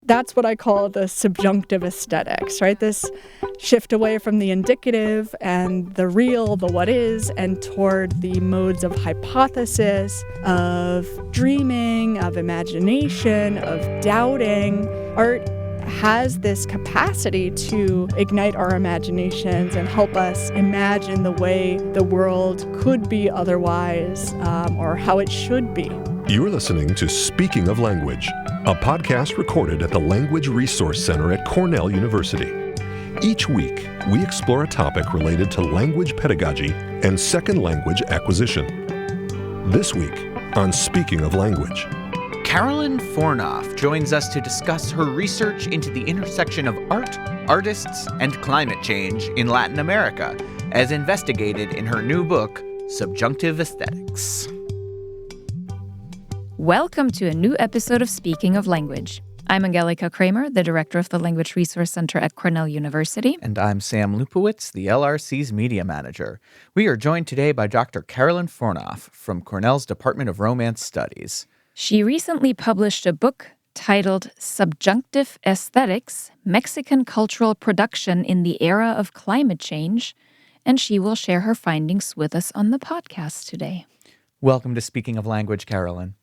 That's what I call the subjunctive aesthetics, right? This shift away from the indicative and the real, the what is, and toward the modes of hypothesis, of dreaming, of imagination, of doubting. Art has this capacity to ignite our imaginations and help us imagine the way the world could be otherwise, or how it should be. You're listening to Speaking of Language, a podcast recorded at the Language Resource Center at Cornell University. Each week, we explore a topic related to language pedagogy and second language acquisition. This week on Speaking of Language, Carolyn Fornoff joins us to discuss her research into the intersection of art, artists, and climate change in Latin America, as investigated in her new book, Subjunctive Aesthetics. Welcome to a new episode of Speaking of Language. I'm Angelica Kramer, the director of the Language Resource Center at Cornell University. And I'm Sam Lupowitz, the LRC's media manager. We are joined today by Dr. Carolyn Fornoff from Cornell's Department of Romance Studies. She recently published a book titled Subjunctive Aesthetics, Mexican Cultural Production in the Era of Climate Change, and she will share her findings with us on the podcast today. Welcome to Speaking of Language, Carolyn.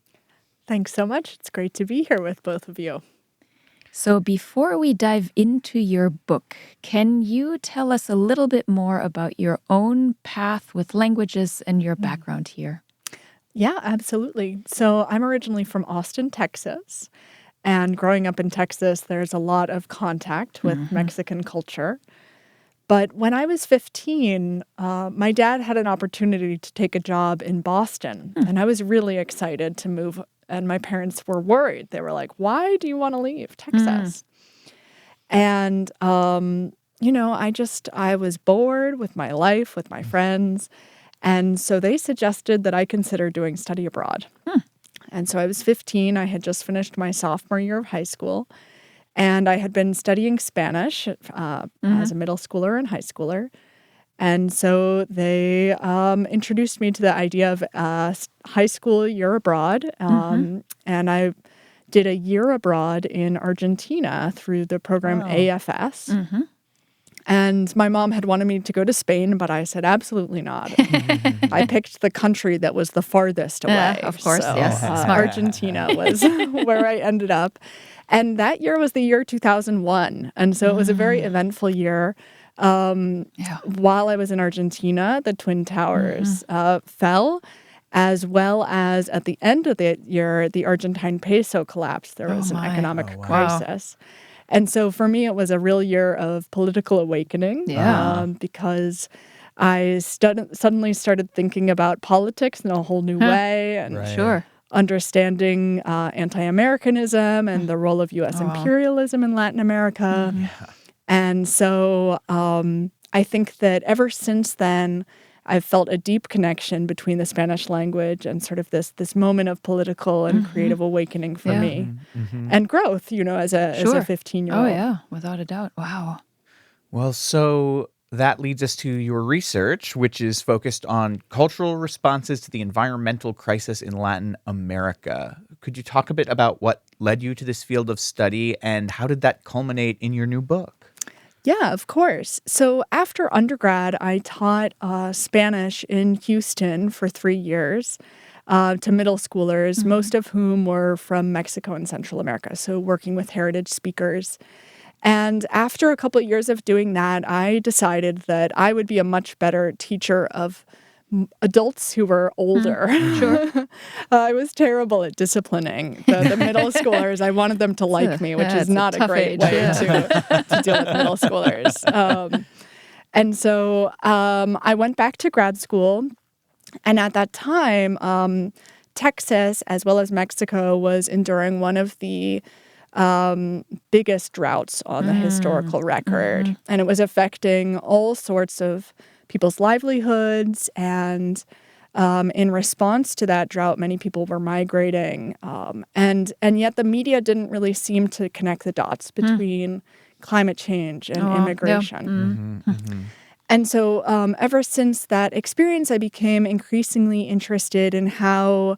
Thanks so much. It's great to be here with both of you. So before we dive into your book, can you tell us a little bit more about your own path with languages and your background here? Yeah, absolutely. So I'm originally from Austin, Texas. And growing up in Texas, there's a lot of contact with Mexican culture. But when I was 15, my dad had an opportunity to take a job in Boston. And I was really excited to move. And my parents were worried. They were like, why do you want to leave Texas? And, I was bored with my life, with my friends. And so they suggested that I consider doing study abroad. And so I was 15. I had just finished my sophomore year of high school. And I had been studying Spanish as a middle schooler and high schooler. And so they introduced me to the idea of high school year abroad. And I did a year abroad in Argentina through the program AFS. And my mom had wanted me to go to Spain, but I said, absolutely not. I picked the country that was the farthest away. Of course, so, yes. Argentina was where I ended up. And that year was the year 2001. And so it was a very eventful year. While I was in Argentina, the Twin Towers fell, as well as at the end of the year, the Argentine peso collapsed. There was an economic crisis. Wow. And so for me, it was a real year of political awakening because I suddenly started thinking about politics in a whole new way and understanding anti-Americanism and the role of U.S. imperialism in Latin America. And so I think that ever since then, I've felt a deep connection between the Spanish language and sort of this moment of political and creative awakening for me and growth, as a 15-year-old. Oh, yeah, without a doubt. Wow. Well, so that leads us to your research, which is focused on cultural responses to the environmental crisis in Latin America. Could you talk a bit about what led you to this field of study and how did that culminate in your new book? Yeah, of course. So after undergrad, I taught Spanish in Houston for 3 years to middle schoolers, most of whom were from Mexico and Central America, so working with heritage speakers. And after a couple of years of doing that, I decided that I would be a much better teacher of adults who were older. I was terrible at disciplining the middle schoolers. I wanted them to like me, which is not a great way to deal with middle schoolers. And so I went back to grad school. And at that time, Texas, as well as Mexico, was enduring one of the biggest droughts on the historical record. And it was affecting all sorts of people's livelihoods, and in response to that drought, many people were migrating, and yet the media didn't really seem to connect the dots between climate change and immigration. And so ever since that experience, I became increasingly interested in how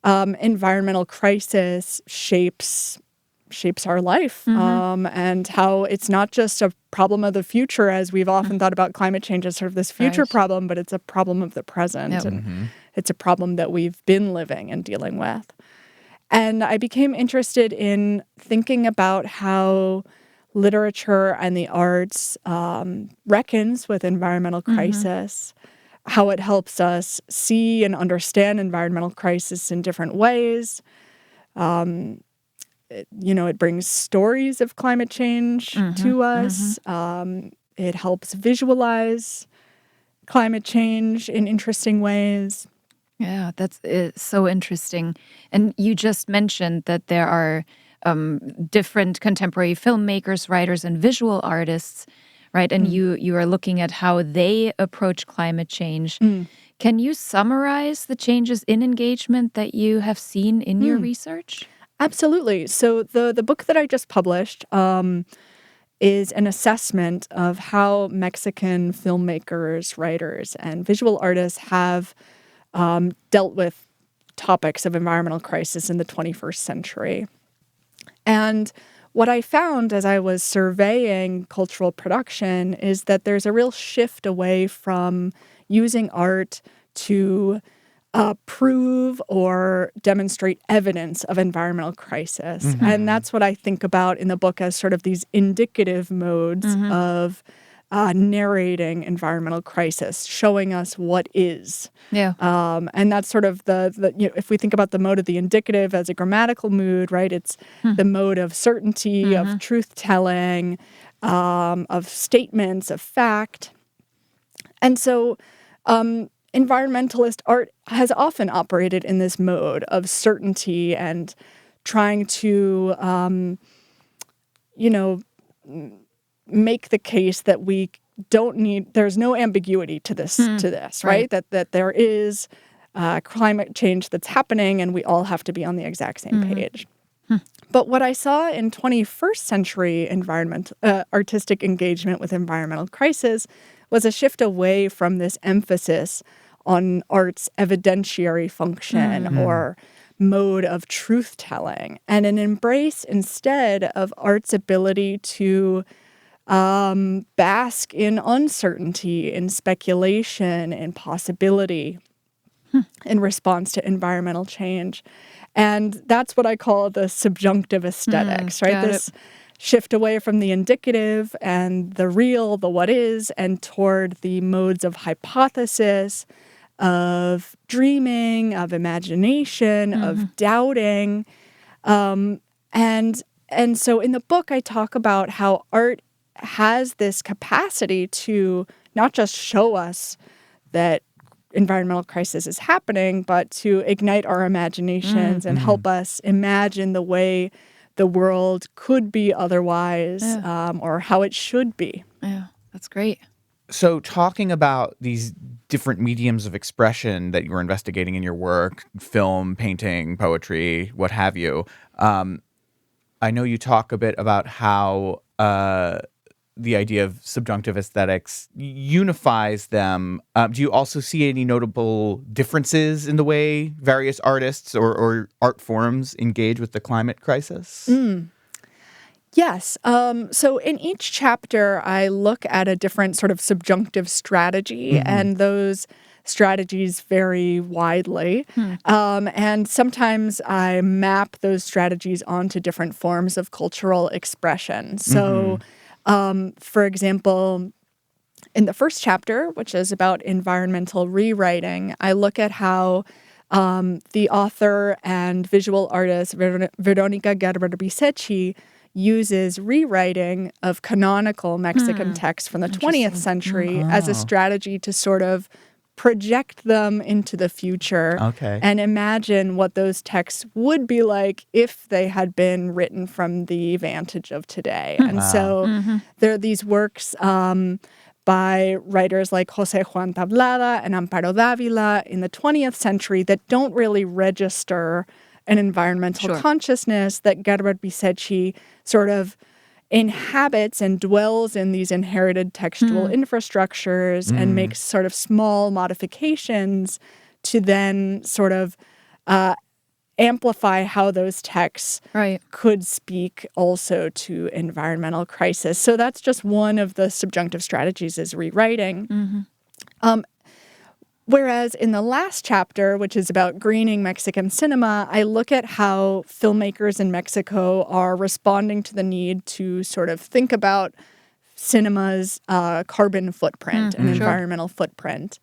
environmental crisis shapes shapes our life, and how it's not just a problem of the future, as we've often thought about climate change as sort of this future problem, but it's a problem of the present, and it's a problem that we've been living and dealing with. And I became interested in thinking about how literature and the arts reckons with environmental crisis, how it helps us see and understand environmental crisis in different ways. It brings stories of climate change to us. It helps visualize climate change in interesting ways. Yeah, that's so interesting. And you just mentioned that there are different contemporary filmmakers, writers, and visual artists, right? And you are looking at how they approach climate change. Can you summarize the changes in engagement that you have seen in your research? Absolutely. So the book that I just published is an assessment of how Mexican filmmakers, writers, and visual artists have dealt with topics of environmental crisis in the 21st century. And what I found as I was surveying cultural production is that there's a real shift away from using art to prove or demonstrate evidence of environmental crisis. And that's what I think about in the book as sort of these indicative modes of narrating environmental crisis, showing us what is. Yeah. And that's sort of if we think about the mode of the indicative as a grammatical mood, right? It's the mode of certainty, of truth-telling, of statements, of fact. And so environmentalist art has often operated in this mode of certainty and trying to, make the case that we don't need, there's no ambiguity to this, right? That there is climate change that's happening and we all have to be on the exact same page. But what I saw in 21st century artistic engagement with environmental crisis was a shift away from this emphasis on art's evidentiary function or mode of truth-telling, and an embrace instead of art's ability to bask in uncertainty, in speculation, in possibility in response to environmental change. And that's what I call the subjunctive aesthetics, right? This shift away from the indicative and the real, the what is, and toward the modes of hypothesis, of dreaming, of imagination, of doubting. And so in the book, I talk about how art has this capacity to not just show us that environmental crisis is happening, but to ignite our imaginations and help us imagine the way the world could be otherwise, or how it should be. Yeah, that's great. So talking about these different mediums of expression that you were investigating in your work, film, painting, poetry, what have you, I know you talk a bit about how the idea of subjunctive aesthetics unifies them. Do you also see any notable differences in the way various artists or art forms engage with the climate crisis? Yes. So in each chapter, I look at a different sort of subjunctive strategy, and those strategies vary widely. And sometimes I map those strategies onto different forms of cultural expression. So, for example, in the first chapter, which is about environmental rewriting, I look at how the author and visual artist Veronica Gerber-Bisecci uses rewriting of canonical Mexican texts from the 20th century as a strategy to sort of project them into the future and imagine what those texts would be like if they had been written from the vantage of today. And so there are these works by writers like José Juan Tablada and Amparo Dávila in the 20th century that don't really register an environmental consciousness, that Gerber-Bisecci sort of inhabits and dwells in these inherited textual infrastructures and makes sort of small modifications to then sort of amplify how those texts Right. could speak also to environmental crisis. So that's just one of the subjunctive strategies is rewriting. Whereas in the last chapter, which is about greening Mexican cinema, I look at how filmmakers in Mexico are responding to the need to sort of think about cinema's carbon footprint and environmental footprint.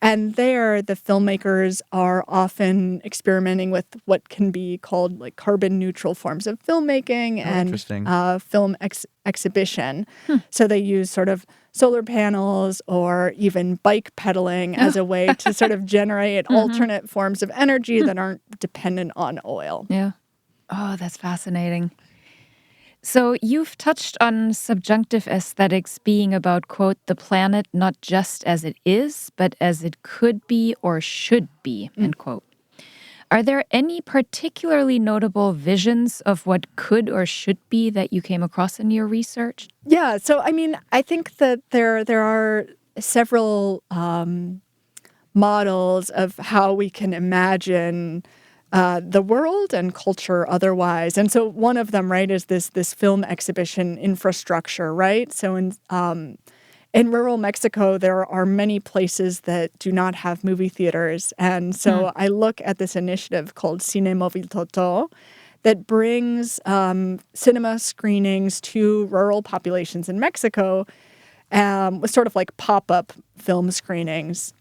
And there, the filmmakers are often experimenting with what can be called like carbon neutral forms of filmmaking and film exhibition. So they use sort of solar panels or even bike pedaling as a way to sort of generate alternate forms of energy that aren't dependent on oil. Yeah. Oh, that's fascinating. So you've touched on subjunctive aesthetics being about, quote, the planet not just as it is, but as it could be or should be, end quote. Are there any particularly notable visions of what could or should be that you came across in your research? Yeah, so I mean, I think that there are several models of how we can imagine the world and culture otherwise. And so one of them, right, is this film exhibition infrastructure, right? So in rural Mexico, there are many places that do not have movie theaters. And so I look at this initiative called Cine Móvil Toto that brings cinema screenings to rural populations in Mexico with sort of like pop-up film screenings.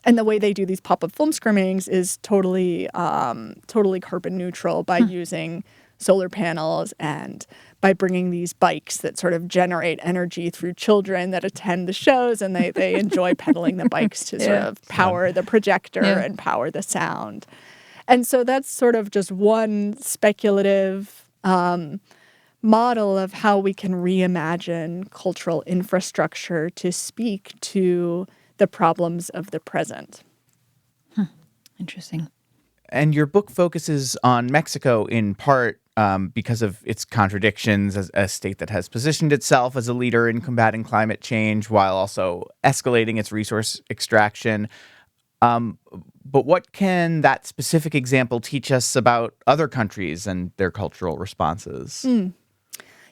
And the way they do these pop-up film screenings is totally carbon neutral by using solar panels and by bringing these bikes that sort of generate energy through children that attend the shows, and they enjoy pedaling the bikes to sort of power the projector and power the sound. And so that's sort of just one speculative model of how we can reimagine cultural infrastructure to speak to the problems of the present. Interesting. And your book focuses on Mexico in part because of its contradictions as a state that has positioned itself as a leader in combating climate change while also escalating its resource extraction. But what can that specific example teach us about other countries and their cultural responses?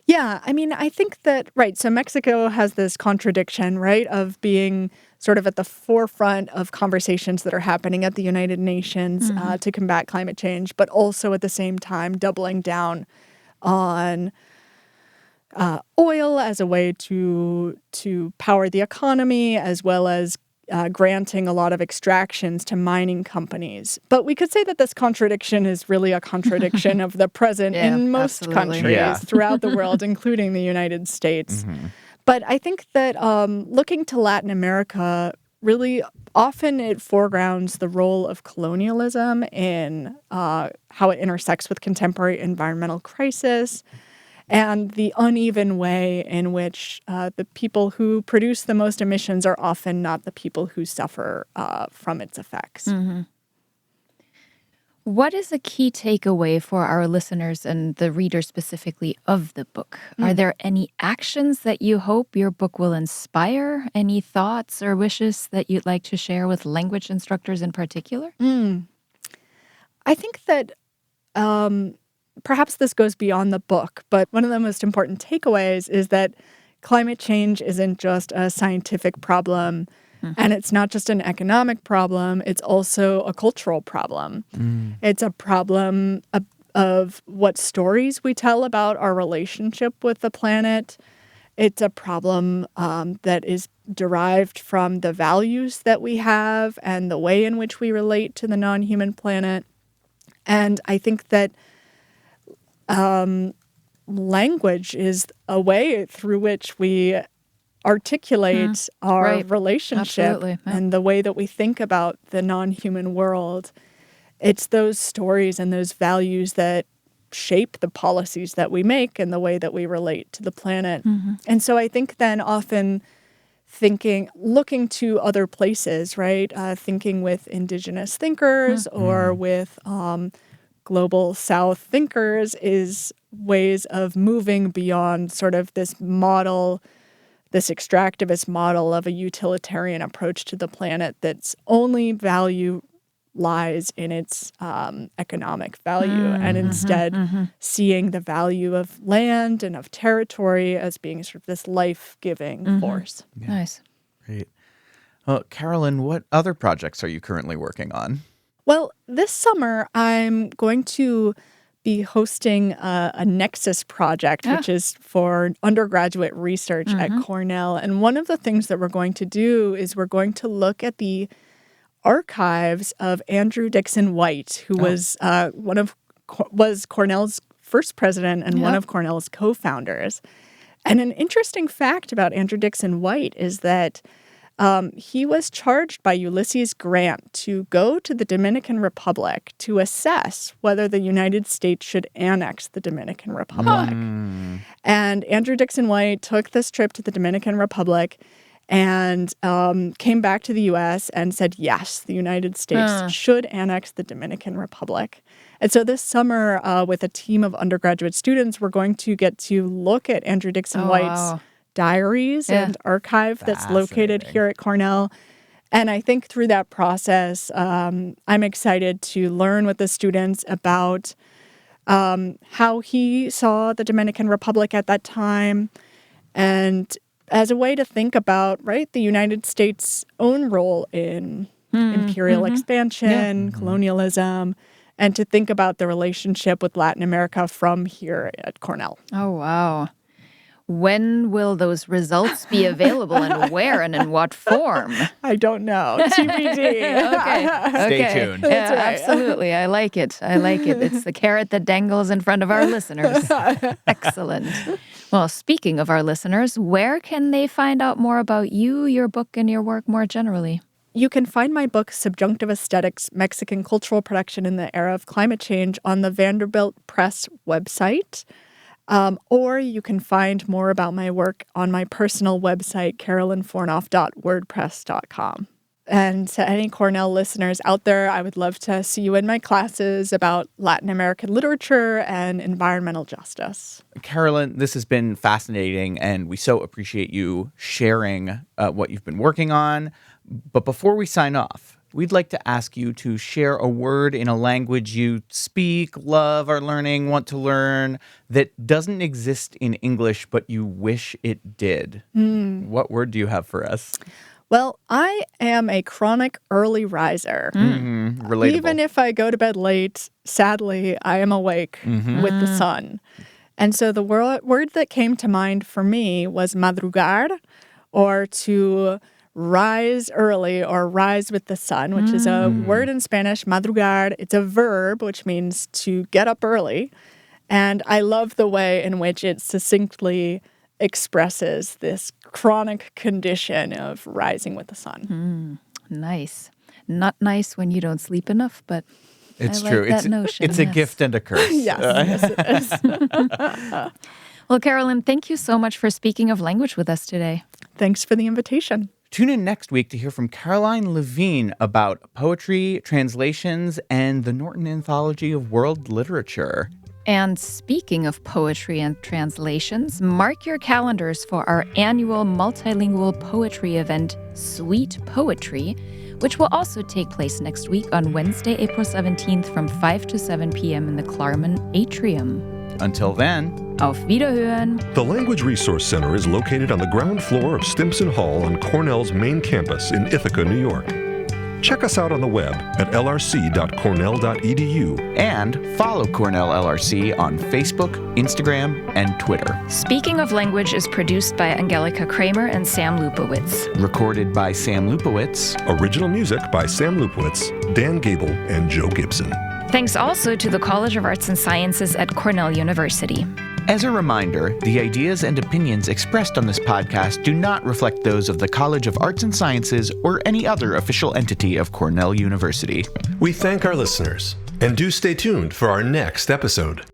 Yeah, I mean, I think that, right, so Mexico has this contradiction, right, of being sort of at the forefront of conversations that are happening at the United Nations to combat climate change, but also at the same time doubling down on oil as a way to power the economy, as well as granting a lot of extractions to mining companies. But we could say that this contradiction is really a contradiction of the present in most countries throughout the world, including the United States. But I think that looking to Latin America, really often it foregrounds the role of colonialism in how it intersects with contemporary environmental crisis and the uneven way in which the people who produce the most emissions are often not the people who suffer from its effects. What is a key takeaway for our listeners and the reader specifically of the book? Are there any actions that you hope your book will inspire? Any thoughts or wishes that you'd like to share with language instructors in particular? I think that perhaps this goes beyond the book, but one of the most important takeaways is that climate change isn't just a scientific problem, and it's not just an economic problem, it's also a cultural problem. It's a problem of what stories we tell about our relationship with the planet. It's a problem that is derived from the values that we have and the way in which we relate to the non-human planet. And I think that language is a way through which we articulate our relationship and the way that we think about the non-human world. It's those stories and those values that shape the policies that we make and the way that we relate to the planet. And so I think then often looking to other places, right? Thinking with indigenous thinkers or with global South thinkers is ways of moving beyond sort of this model, this extractivist model of a utilitarian approach to the planet that's only value lies in its economic value, and instead seeing the value of land and of territory as being sort of this life-giving force. Yeah. Nice. Great. Well, Carolyn, what other projects are you currently working on? Well, this summer I'm going to be hosting a Nexus project, which is for undergraduate research at Cornell. And one of the things that we're going to do is we're going to look at the archives of Andrew Dixon White, who was Cornell's first president and one of Cornell's co-founders. And an interesting fact about Andrew Dixon White is that he was charged by Ulysses Grant to go to the Dominican Republic to assess whether the United States should annex the Dominican Republic. And Andrew Dixon White took this trip to the Dominican Republic and came back to the U.S. and said, yes, the United States should annex the Dominican Republic. And so this summer, with a team of undergraduate students, we're going to get to look at Andrew Dixon White's diaries and archive that's located here at Cornell. And I think through that process, I'm excited to learn with the students about how he saw the Dominican Republic at that time, and as a way to think about, the United States' own role in imperial expansion, colonialism, and to think about the relationship with Latin America from here at Cornell. Oh, wow. When will those results be available and where and in what form? I don't know. TBD. Okay. Stay tuned. Yeah, absolutely. I like it. It's the carrot that dangles in front of our listeners. Excellent. Well, speaking of our listeners, where can they find out more about you, your book, and your work more generally? You can find my book, Subjunctive Aesthetics, Mexican Cultural Production in the Era of Climate Change, on the Vanderbilt Press website. Or you can find more about my work on my personal website, carolynfornoff.wordpress.com. And to any Cornell listeners out there, I would love to see you in my classes about Latin American literature and environmental justice. Carolyn, this has been fascinating, and we so appreciate you sharing what you've been working on. But before we sign off, we'd like to ask you to share a word in a language you speak, love, are learning, want to learn, that doesn't exist in English, but you wish it did. What word do you have for us? Well, I am a chronic early riser. Relatable. Even if I go to bed late, sadly, I am awake with the sun. And so the word that came to mind for me was madrugar, or to rise early or rise with the sun, which is a word in Spanish, madrugar. It's a verb, which means to get up early. And I love the way in which it succinctly expresses this chronic condition of rising with the sun. Nice. Not nice when you don't sleep enough, but It's I true. like that notion. It's a gift and a curse. Yes, it is. Well, Carolyn, thank you so much for speaking of language with us today. Thanks for the invitation. Tune in next week to hear from Caroline Levine about poetry, translations, and the Norton Anthology of World Literature. And speaking of poetry and translations, mark your calendars for our annual multilingual poetry event, Sweet Poetry, which will also take place next week on Wednesday, April 17th from 5 to 7 p.m. in the Klarman Atrium. Until then, Auf Wiederhören! The Language Resource Center is located on the ground floor of Stimson Hall on Cornell's main campus in Ithaca, New York. Check us out on the web at lrc.cornell.edu. and follow Cornell LRC on Facebook, Instagram, and Twitter. Speaking of Language is produced by Angelika Kramer and Sam Lupowitz. Recorded by Sam Lupowitz. Original music by Sam Lupowitz, Dan Gable, and Joe Gibson. Thanks also to the College of Arts and Sciences at Cornell University. As a reminder, the ideas and opinions expressed on this podcast do not reflect those of the College of Arts and Sciences or any other official entity of Cornell University. We thank our listeners, and do stay tuned for our next episode.